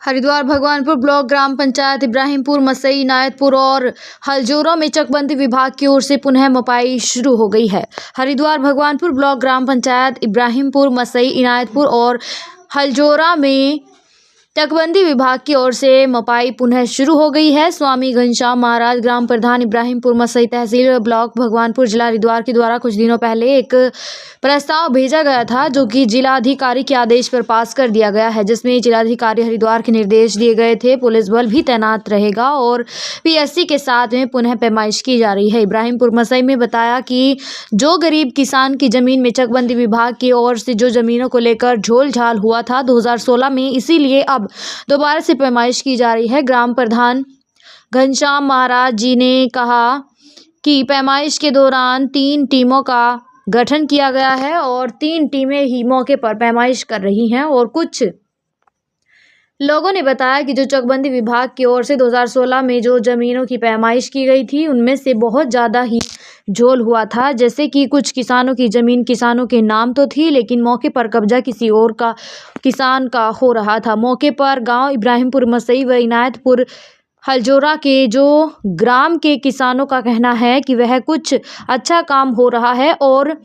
Haridwar Bhagwanpur block ग्राम पंचायत इब्राहिमपुर मसई इनायतपुर और हलजोरा में चकबंदी विभाग की ओर से पुनः मपाई शुरू हो गई है। हरिद्वार भगवानपुर ब्लॉक ग्राम पंचायत इब्राहिमपुर मसई इनायतपुर और हलजोरा में चकबंदी विभाग की ओर से मपाई पुनः शुरू हो गई है। स्वामी घनश्याम महाराज ग्राम प्रधान इब्राहिमपुर मसई तहसील ब्लॉक भगवानपुर जिला हरिद्वार के द्वारा कुछ दिनों पहले एक प्रस्ताव भेजा गया था, जो कि जिलाधिकारी के आदेश पर पास कर दिया गया है, जिसमें जिलाधिकारी हरिद्वार के निर्देश दिए गए थे। पुलिस बल भी तैनात रहेगा और पीएससी के साथ में पुनः पैमाइश की जा रही है। इब्राहिमपुर मसई में बताया कि जो गरीब किसान की जमीन में चकबंदी विभाग की ओर से जो जमीनों को लेकर झोल झाल हुआ था 2016 में, इसीलिए अब दोबारा से पैमाइश की जा रही है। ग्राम प्रधान घनश्याम महाराज जी ने कहा कि पैमाइश के दौरान 3 टीमों का गठन किया गया है और 3 टीमें ही मौके पर पैमाइश कर रही हैं। और कुछ लोगों ने बताया कि जो चकबंदी विभाग की ओर से 2016 में जो जमीनों की पैमाइश की गई थी, उनमें से बहुत ज़्यादा ही झोल हुआ था। जैसे कि कुछ किसानों की ज़मीन किसानों के नाम तो थी, लेकिन मौके पर कब्जा किसी और का किसान का हो रहा था। मौके पर गांव इब्राहिमपुर मसई व इनायतपुर हलजोरा के जो ग्राम के किसानों का कहना है कि वह कुछ अच्छा काम हो रहा है और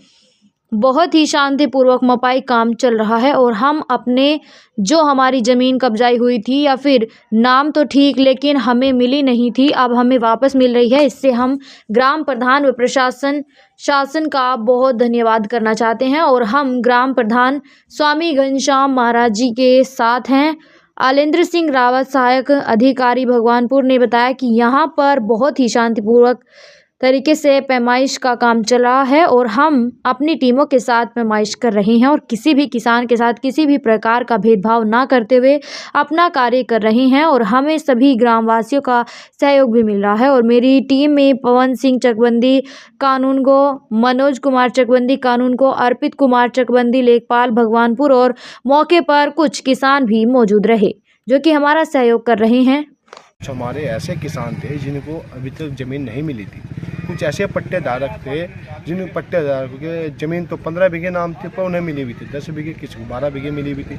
बहुत ही शांतिपूर्वक मपाई काम चल रहा है। और हम अपने जो हमारी ज़मीन कब्जाई हुई थी या फिर नाम तो ठीक, लेकिन हमें मिली नहीं थी, अब हमें वापस मिल रही है। इससे हम ग्राम प्रधान व शासन का बहुत धन्यवाद करना चाहते हैं। और हम ग्राम प्रधान स्वामी घनश्याम महाराज जी के साथ हैं। आलेंद्र सिंह रावत सहायक अधिकारी भगवानपुर ने बताया कि यहाँ पर बहुत ही शांतिपूर्वक तरीके से पैमाइश का काम चल रहा है और हम अपनी टीमों के साथ पैमाइश कर रहे हैं और किसी भी किसान के साथ किसी भी प्रकार का भेदभाव ना करते हुए अपना कार्य कर रहे हैं। और हमें सभी ग्रामवासियों का सहयोग भी मिल रहा है। और मेरी टीम में पवन सिंह चकबंदी कानून को, मनोज कुमार चकबंदी कानून को, अर्पित कुमार चकबंदी लेखपाल भगवानपुर और मौके पर कुछ किसान भी मौजूद रहे, जो कि हमारा सहयोग कर रहे हैं। हमारे ऐसे किसान थे जिनको अभी तक ज़मीन नहीं मिली थी। कुछ ऐसे पट्टेधारक थे जिन पट्टेधारकों के ज़मीन तो 15 बीघे नाम थे, पर उन्हें मिली हुई थी 10 बीघे, किसी को 12 बीघे मिली हुई थी।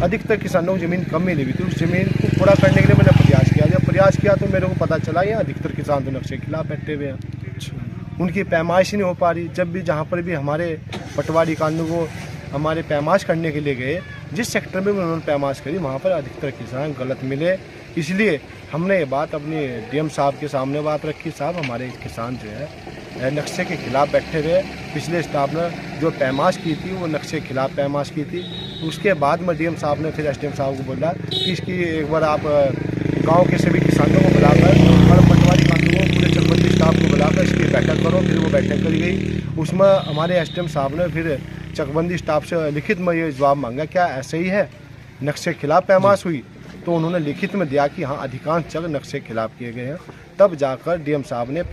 अधिकतर किसानों को ज़मीन कम मिली हुई थी। उस ज़मीन को पूरा करने के लिए मैंने प्रयास किया। जब प्रयास किया तो मेरे को पता चला ये अधिकतर किसान तो नक्शे के खिलाफ बैठे हुए हैं। उनकी पैमाइश ही नहीं हो पा रही। जब भी जहाँ पर भी हमारे पटवारी कानून को हमारे पैमाइश करने के लिए गए, जिस सेक्टर में उन्होंने पैमाइश करी वहाँ पर अधिकतर किसान गलत मिले। इसलिए हमने ये बात अपने डीएम साहब के सामने बात रखी। साहब, हमारे किसान जो है नक्शे के खिलाफ बैठे हुए। पिछले स्टाफ ने जो पैमाइश की थी वो नक्शे के खिलाफ पैमाइश की थी। उसके बाद में डीएम साहब ने फिर एसडीएम साहब को बोला कि इसकी एक बार आप गाँव के सभी किसानों को बुलाकर और पटवारी कानूनों को पूरे चकबंदी स्टाफ को बुलाकर इसकी बैठक करो। फिर वो बैठक करी गई। उसमें हमारे एसडीएम साहब ने फिर चकबंदी स्टाफ से लिखित में ये जवाब मांगा, क्या ऐसे ही है नक्शे के खिलाफ पैमाइश हुई? तो उन्होंने लिखित में दिया कि हाँ, अधिकांश जगह नक्शे के खिलाफ किए गए हैं। तब जाकर डीएम साहब ने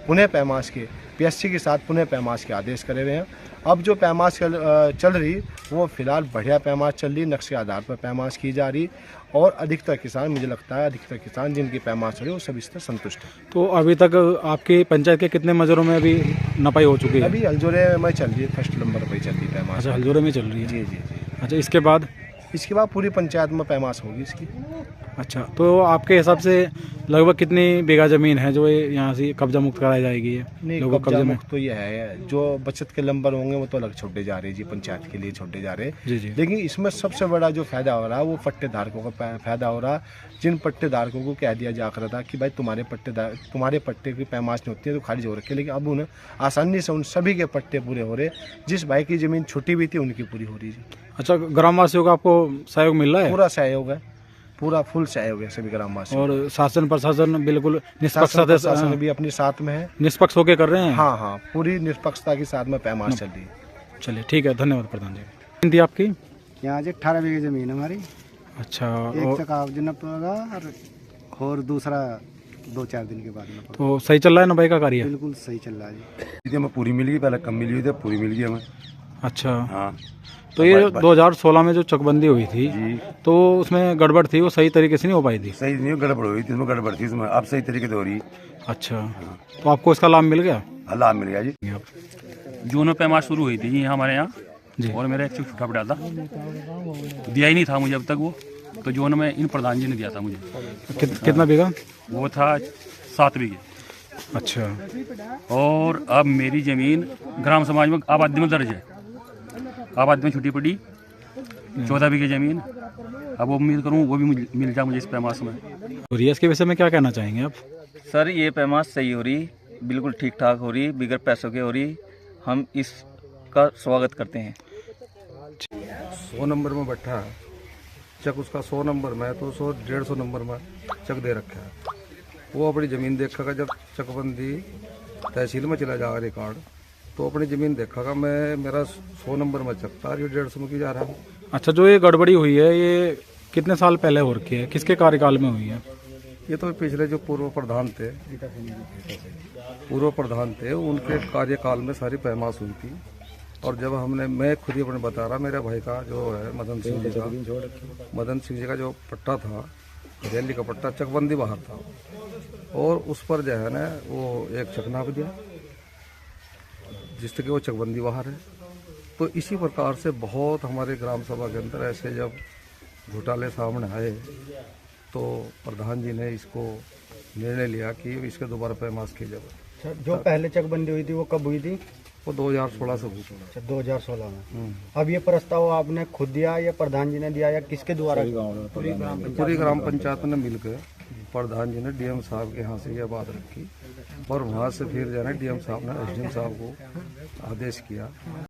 पुनः पैमाइश के पीएससी के साथ पुनः पैमाइश के आदेश करे हुए हैं। अब जो पैमाइश चल रही वो फिलहाल बढ़िया पैमाइश चल रही, नक्शे के आधार पर पैमाइश की जा रही। और अधिकतर किसान, मुझे लगता है अधिकतर किसान जिनकी पैमाइश हो रही है वो सभी इससे संतुष्ट है। तो अभी तक आपकी पंचायत के कितने मजरों में अभी नपाई हो चुकी है? अभी हलजोरे में चल रही है, फर्स्ट नंबर पर चल रही है पैमाइश। अच्छा, हलजोरे में चल रही है। जी जी जी। अच्छा, इसके बाद पूरी पंचायत में पैमाइश होगी इसकी। अच्छा, तो आपके हिसाब से लगभग कितनी बीघा ज़मीन है जो यहाँ से कब्जा मुक्त कराई जाएगी? नहीं, कब्जा मुक्त तो ये है, जो बचत के नंबर होंगे वो तो अलग छोड़े जा रहे हैं जी, पंचायत के लिए छोड़े जा रहे हैं। जी जी। लेकिन इसमें सबसे बड़ा जो फायदा हो रहा है वो पट्टेधारकों का फायदा हो रहा। जिन पट्टेधारकों को कह दिया जा रहा था कि भाई तुम्हारे पट्टे की पैमाइश नहीं होती है तो खारिज हो रखे, लेकिन अब उन्हें आसानी से उन सभी के पट्टे पूरे हो रहे। जिस भाई की ज़मीन छुट्टी हुई थी उनकी पूरी हो रही है। अच्छा, ग्रामवासियों का आपको सहयोग मिल रहा है? पूरा सहयोग है, पूरा फुल सहयोग है सभी ग्रामवासी। और शासन प्रशासन बिल्कुल निष्पक्ष शासन भी अपने साथ में है, निष्पक्ष होकर कर रहे हैं? हाँ हाँ, पूरी निष्पक्षता के साथ में पैमाइश चल रही है। चलिए, ठीक है, धन्यवाद प्रधान जी। हिंदी आपकी? यहाँ जी 18 बीघे ज़मीन है हमारी। अच्छा, एक चकाव जो नपेगा और दूसरा 2-4 दिन के बाद में। तो सही चल रहा है ना भाई का कार्य? बिल्कुल सही चल रहा है जी। हमें पूरी मिल गई, पहले कम मिली हुई थी, पूरी मिल गई हमें। अच्छा, हाँ। तो ये 2016 में जो चकबंदी हुई थी तो उसमें गड़बड़ थी, वो सही तरीके से नहीं हो पाई थी? सही नहीं, गड़बड़ हुई थी, इसमें गड़बड़ थी, इसमें अब सही तरीके से हो रही। अच्छा, तो आपको इसका लाभ मिल गया? लाभ मिल गया जी। जून में पैमाइश शुरू हुई थी हमारे यहाँ जी, और मेरा एक छोटा बेटा था, दिया ही नहीं था मुझे अब तक वो। तो जोन में इन प्रधान जी ने दिया था मुझे। कितना बीघा? वो था 7 बीघे। अच्छा। और अब मेरी ज़मीन ग्राम समाज में आबादी में दर्ज है, आबादी में छुट्टी पड़ी 14 बीघे ज़मीन। अब उम्मीद करूँ वो भी मिल जाए मुझे इस पैमाश में। और ये इसके विषय में क्या कहना चाहेंगे आप? सर ये पैमाश सही हो रही, बिल्कुल ठीक ठाक हो रही, बिगड़ पैसों की हो रही। हम इसका स्वागत करते हैं। 100 नंबर में बैठा है चक, उसका 100 नंबर में तो 100-150 नंबर में चक दे रखा है। वो अपनी ज़मीन देखेगा, जब चकबंदी तहसील में चला जाएगा रिकॉर्ड, तो अपनी ज़मीन देखेगा। मैं मेरा 100 नंबर में चक था, ये 150 में की जा रहा है। अच्छा, जो ये गड़बड़ी हुई है ये कितने साल पहले हो रखी है, किसके कार्यकाल में हुई है? ये तो पिछले जो पूर्व प्रधान थे उनके कार्यकाल में सारी पैमाश हुई थी। और जब मैं खुद ही अपने बता रहा, मेरे भाई का जो है मदन सिंह जी का जो पट्टा था, दिल्ली का पट्टा, चकबंदी बाहर था, और उस पर जो है ना वो एक चक नाप दिया जिससे कि वो चकबंदी बाहर है। तो इसी प्रकार से बहुत हमारे ग्राम सभा के अंदर ऐसे जब घोटाले सामने आए तो प्रधान जी ने इसको निर्णय लिया कि इसके दोबारा पैमाश की जाए। जो पहले चकबंदी हुई थी वो कब हुई थी? वो 2016 से हुई। 2016 में। अब ये प्रस्ताव आपने खुद दिया या प्रधान जी ने दिया या किसके द्वारा? पूरी ग्राम पंचायत ने मिलकर प्रधान जी ने डीएम साहब के यहाँ से यह बात रखी, और वहाँ से फिर जो है डीएम साहब ने एसडीएम साहब को आदेश किया